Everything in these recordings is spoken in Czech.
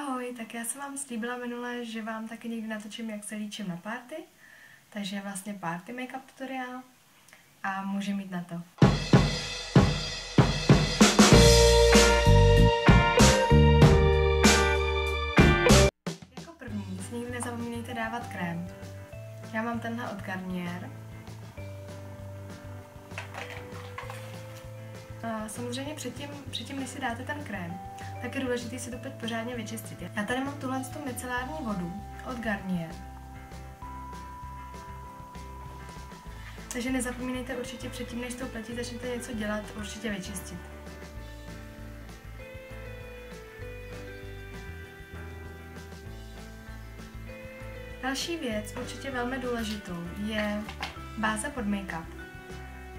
Ahoj, tak já jsem vám slíbila minule, že vám taky někdy natočím, jak se líčím na party. Takže je vlastně party make-up tutoriál a může mít na to. Jako první si nikdy nezapomínejte dávat krém. Já mám tenhle od Garnier. A samozřejmě předtím, než si dáte ten krém, tak je důležité si to pět pořádně vyčistit. Já tady mám tuhle micelární vodu od Garnier. Takže nezapomínejte určitě předtím, než s tou pletí začnete něco dělat, určitě vyčistit. Další věc, určitě velmi důležitou, je báze pod make-up.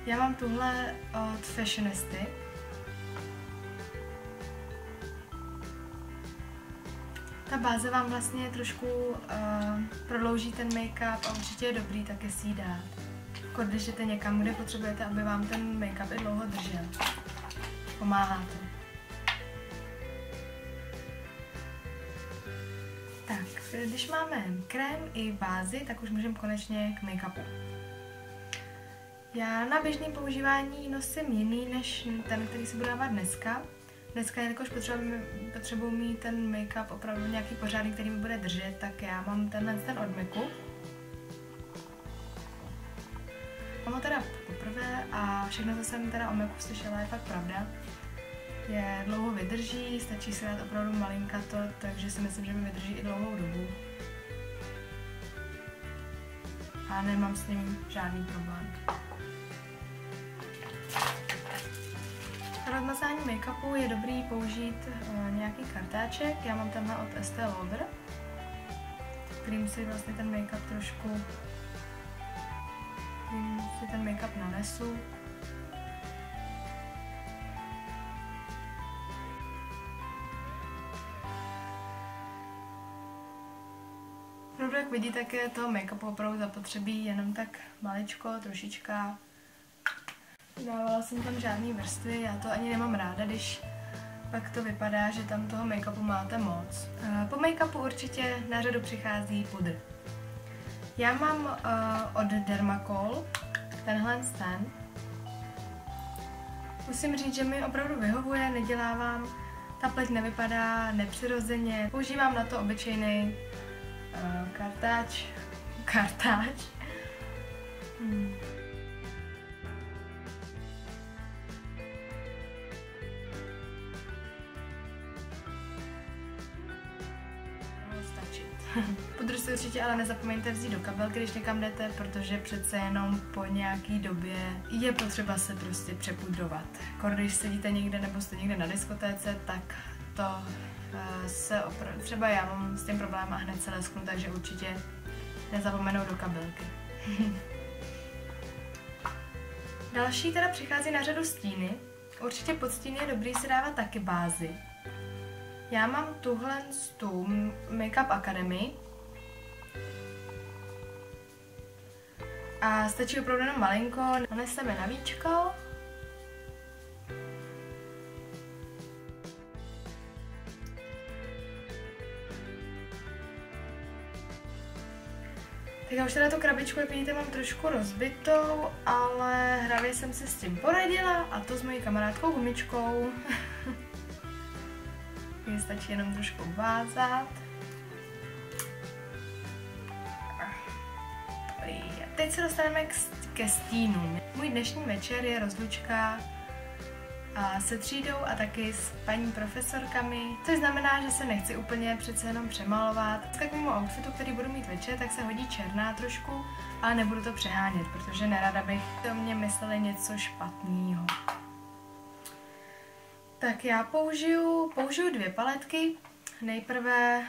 Já mám tuhle od Fashionisty. Ta báze vám vlastně trošku prodlouží ten make-up a určitě je dobrý taky si ji dát. Když jdete někam, kde potřebujete, aby vám ten make-up i dlouho držel. Pomáhá to. Tak, když máme krém i bázi, tak už můžeme konečně k make-upu. Já na běžné používání nosím jiný než ten, který si budu dávat dneska. Dneska, jelikož potřebuji mít ten make-up opravdu nějaký pořádný, který mi bude držet, tak já mám ten od MACu. Mám ho teda poprvé a všechno, co jsem teda o MACu slyšela, je fakt pravda. Je dlouho vydrží, stačí si dát opravdu malinkato, takže si myslím, že mi vydrží i dlouhou dobu. A nemám s ním žádný problém. Pro rozmazání make-upu je dobrý použít nějaký kartáček. Já mám tenhle od Estée Lauder, kterým si vlastně ten make-up nanesu. Opravdu, jak vidíte, tak je toho make-upu opravdu zapotřebí jenom tak maličko, trošička. Dávala jsem tam žádný vrstvy, já to ani nemám ráda, když pak to vypadá, že tam toho make-upu máte moc. Po make-upu určitě na řadu přichází pudr. Já mám od Dermacol tenhle ten. Musím říct, že mi opravdu vyhovuje, nedělá vám, ta pleť nevypadá nepřirozeně. Používám na to obyčejný kartáč. Pudr si určitě ale nezapomeňte vzít do kabelky, když někam jdete, protože přece jenom po nějaký době je potřeba se prostě přepudrovat. Když sedíte někde nebo jste někde na diskotéce, tak to se opravdu, třeba já mám s tím problém a hned se lesknu, takže určitě nezapomenout do kabelky. Další teda přichází na řadu stíny. Určitě pod stíny je dobrý si dávat taky bázi. Já mám tuhle Make-up Academy a stačí opravdu jenom malinko, naneseme na víčko. Tak já už teda tu krabičku, jak vidíte, mám trošku rozbitou, ale hravě jsem se s tím poradila a to s mojí kamarádkou Gumičkou. Stačí jenom trošku vázat. Teď se dostaneme ke stínům. Můj dnešní večer je rozlučka se třídou a taky s paní profesorkami, což znamená, že se nechci úplně přece jenom přemalovat. K mému outfitu, který budu mít večer, tak se hodí černá trošku, ale nebudu to přehánět, protože nerada bych do mě mysleli něco špatného. Tak já použiju dvě paletky. Nejprve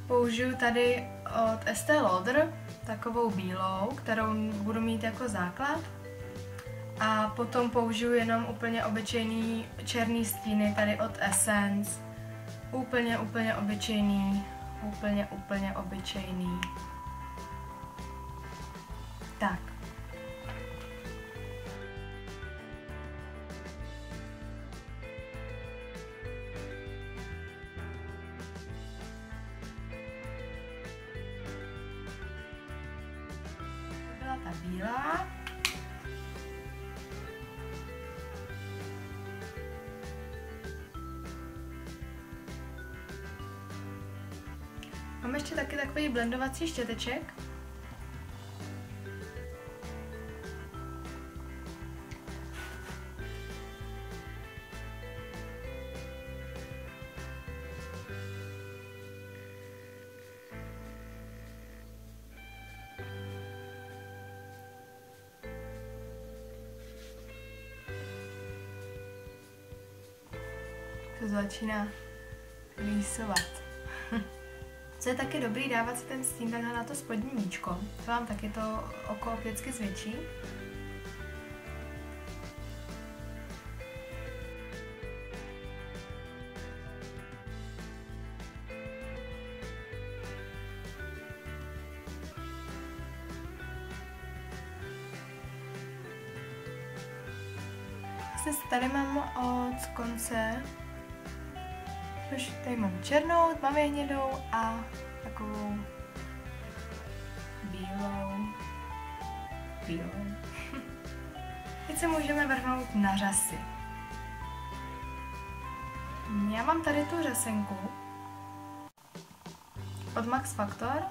použiju tady od Estée Lauder takovou bílou, kterou budu mít jako základ. A potom použiju jenom úplně obyčejný černý stíny tady od Essence. Úplně obyčejný. Úplně obyčejný. Tak. ta bílá. Mám ještě taky takový blendovací štěteček. To začíná rýsovat. Co je taky dobrý, dávat si ten stín takhle na to spodní míčko. To vám taky to oko opětsky zvětší. Tady mám od konce, už tady mám černou, mám je hnědou a takovou bílou. Teď se můžeme vrhnout na řasy. Já mám tady tu řasenku od Max Factor.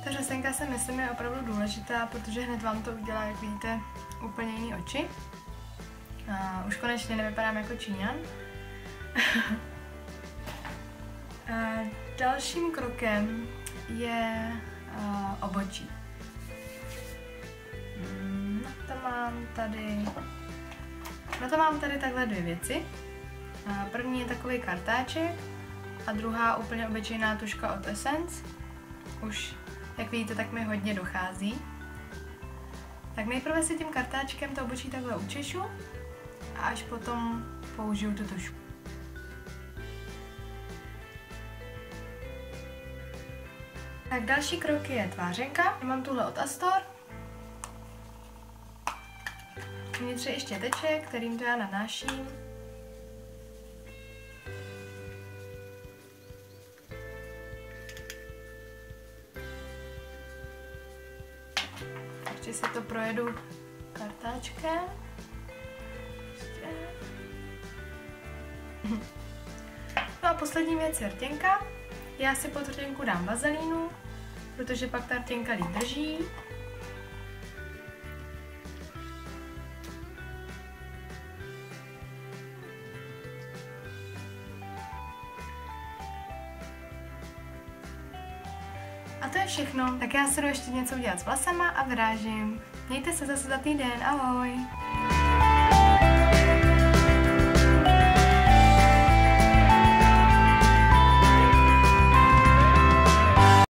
Ta řasenka si myslím je opravdu důležitá, protože hned vám to udělá, jak vidíte, úplně jiný oči. A už konečně nevypadám jako Číňan. Dalším krokem je obočí. Na to mám tady takhle dvě věci. První je takový kartáček a druhá úplně obyčejná tuška od Essence. Už, jak vidíte, tak mi hodně dochází. Tak nejprve si tím kartáčkem to obočí takhle učešu a až potom použiju tu tušku. Tak další krok je tvářenka. Mám tuhle od Astor. Vnitř je ještě teček, kterým to já nanáším. Ještě si to projedu kartáčkem. No a poslední věc je rtěnka. Já si pod rtěnku dám vazelínu, protože pak ta rtěnka líp drží. A to je všechno. Tak já si jdu ještě něco udělat s vlasama a vyrážím. Mějte se zase za týden. Ahoj!